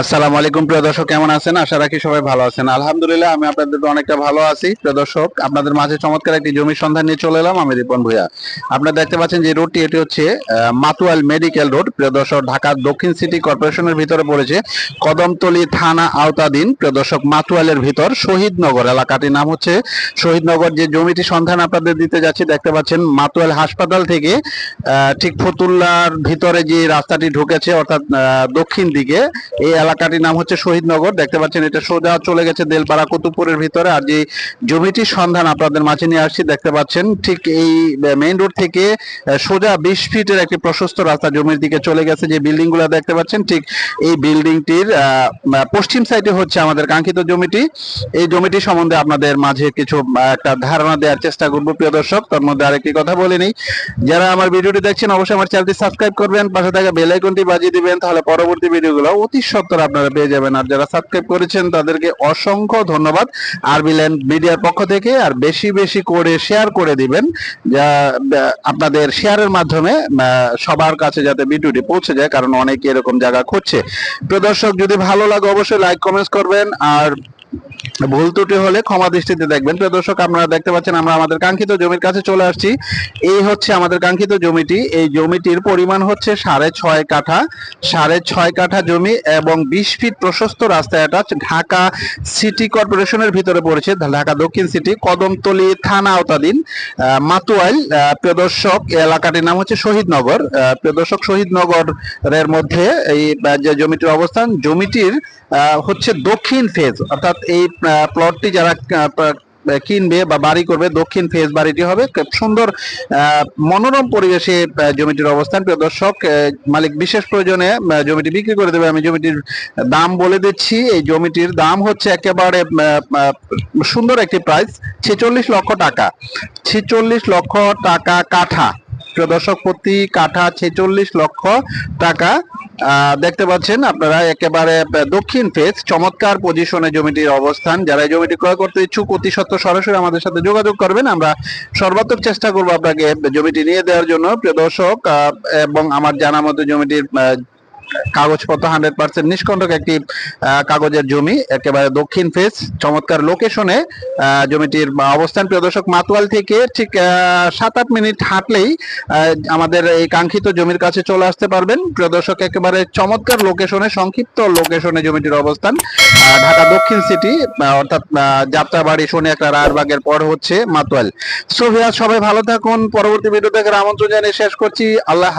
আসসালামু আলাইকুম প্রিয় দর্শক, কেমন আছেন? আশা রাখি সবাই ভালো আছেন। আলহামদুলিল্লাহ আমি আপনাদের অনেকটা ভালো আছি। প্রিয় দর্শক, আপনাদের মাঝে চমৎকার একটি জমির সন্ধান নিয়ে চলে এলাম আমি রিপন ভুঁইয়া। আপনারা দেখতে পাচ্ছেন যে রোডটি, এটি হচ্ছে মাতুয়াইল মেডিকেল রোড। প্রিয় দর্শক, ঢাকা দক্ষিণ সিটি কর্পোরেশনের ভিতরে পড়েছে, কদমতলী থানা আওতাধীন। প্রিয় দর্শক, মাতুয়াইলের ভিতর শহীদনগর এলাকাটির নাম হচ্ছে শহীদনগর। যে জমিটি সন্ধান আপনাদের দিতে যাচ্ছি, দেখতে পাচ্ছেন মাতুয়াইল হাসপাতাল থেকে ঠিক ফতুল্লার ভিতরে যে রাস্তাটি ঢুকেছে, অর্থাৎ দক্ষিণ দিকে, এই এলাকাটির নাম হচ্ছে শহীদনগর। দেখতে পাচ্ছেন এটা সোজা চলে গেছে দেলপাড়া কুতুবপুরের ভিতরে। আর যে জমিটির সন্ধান আপনাদের মাঝে নিয়ে আসছি, দেখতে পাচ্ছেন ঠিক এই মেইন রোড থেকে সোজা 20 ফিটের একটি প্রশস্ত রাস্তা জমির দিকে চলে গেছে। যে বিল্ডিং গুলা দেখতে পাচ্ছেন, ঠিক এই বিল্ডিংটির পশ্চিম সাইডে হচ্ছে আমাদের কাঙ্ক্ষিত জমিটি। এই জমিটি সম্বন্ধে আপনাদের মাঝে কিছু একটা ধারণা দেওয়ার চেষ্টা করবো প্রিয় দর্শক। তার মধ্যে আরেকটি কথা বলে নেই, যারা আমার ভিডিওটি দেখছেন অবশ্যই আমার চ্যানেলটি সাবস্ক্রাইব করবেন, পাশে থাকা বেল আইকনটি বাজিয়ে দিবেন, তাহলে পরবর্তী ভিডিওগুলো অতি সত্বর আপনারা পেয়ে যাবেন। আর যারা সাবস্ক্রাইব করেছেন তাদেরকে অসংখ্য ধন্যবাদ আরবি ল্যান্ড মিডিয়ার পক্ষ থেকে। আর বেশি বেশি করে শেয়ার করে দিবেন, যা আপনাদের শেয়ারের মাধ্যমে সবার কাছে যাতে ভিডিওটি পৌঁছে যায়, কারণ অনেকে এরকম জায়গা খুঁজছে। প্রিয় দর্শক, যদি ভালো লাগে অবশ্যই লাইক কমেন্টস করবেন, আর ভুল ত্রুটি হলে ক্ষমা দৃষ্টিতে দেখবেন। প্রিয় দর্শক, আপনারা দেখতে পাচ্ছেন আমরা আমাদের কাঙ্ক্ষিত জমির কাছে চলে আসছি। এই হচ্ছে আমাদের কাঙ্ক্ষিত জমিটি। এই জমিটির পরিমাণ হচ্ছে 6.5 কাঠা। 6.5 কাঠা জমি এবং 20 ফিট প্রশস্ত রাস্তা। এটা ঢাকা সিটি কর্পোরেশনের ভিতরে পড়েছে, ঢাকা দক্ষিণ সিটি, কদমতলী থানা আওতাধীন, মাতুয়াইল। প্রিয় দর্শক, এলাকাটির নাম হচ্ছে শহীদনগর। প্রিয় দর্শক, শহীদনগরের মধ্যে এই যে জমিটির অবস্থান, জমিটির হচ্ছে দক্ষিণ ফেজ, অর্থাৎ এই প্লটটি যারা কিনবে বা বাড়ি করবে, দক্ষিণ ফেজ বাড়িটি হবে। খুব সুন্দর মনোরম পরিবেশে জমিটির অবস্থান। প্রিয় দর্শক, মালিক বিশেষ প্রয়োজনে জমিটি বিক্রি করে দেবে। আমি জমিটির দাম বলে দিচ্ছি। এই জমিটির দাম হচ্ছে একেবারে সুন্দর একটি প্রাইস, 46 লক্ষ টাকা। 46 লক্ষ টাকা কাঠা। প্রিয় দর্শক, প্রতি কাঠা 46 লক্ষ টাকা। দেখতে পাচ্ছেন আপনারা একেবারে দক্ষিণ ফেজ, চমৎকার পজিশনে জমিটির অবস্থান। যারা এই জমিটি ক্রয় করতে ইচ্ছুক অতি সত্বর সরাসরি আমাদের সাথে যোগাযোগ করবেন। আমরা সর্বাত্মক চেষ্টা করবো আপনাকে জমিটি নিয়ে দেওয়ার জন্য। প্রিয় দর্শক, এবং আমার জানা মতো জমিটির কাগজপত্র 100% নিষ্কণ্টক একটি কাগজের জমি, একেবারে দক্ষিণ ফেস, চমৎকার লোকেশনে জমিটির অবস্থান। প্রিয় দর্শক, মাতুয়াইল থেকে ঠিক 7-8 মিনিট হাঁটলেই আমাদের এই কাঙ্ক্ষিত জমির কাছে চলে আসতে পারবেন। প্রিয় দর্শক, একেবারে চমৎকার লোকেশনে, সংক্ষিপ্ত লোকেশনে জমিটির অবস্থান, ঢাকা দক্ষিণ সিটি, অর্থাৎ যাত্রাবাড়ি শনি একটা রায়েরবাগের পর হচ্ছে মাতুয়াইল। সো ভিউয়ার্স, সবাই ভালো থাকুন। পরবর্তী ভিডিও দেখার আমন্ত্রণ জানিয়ে শেষ করছি। আল্লাহ।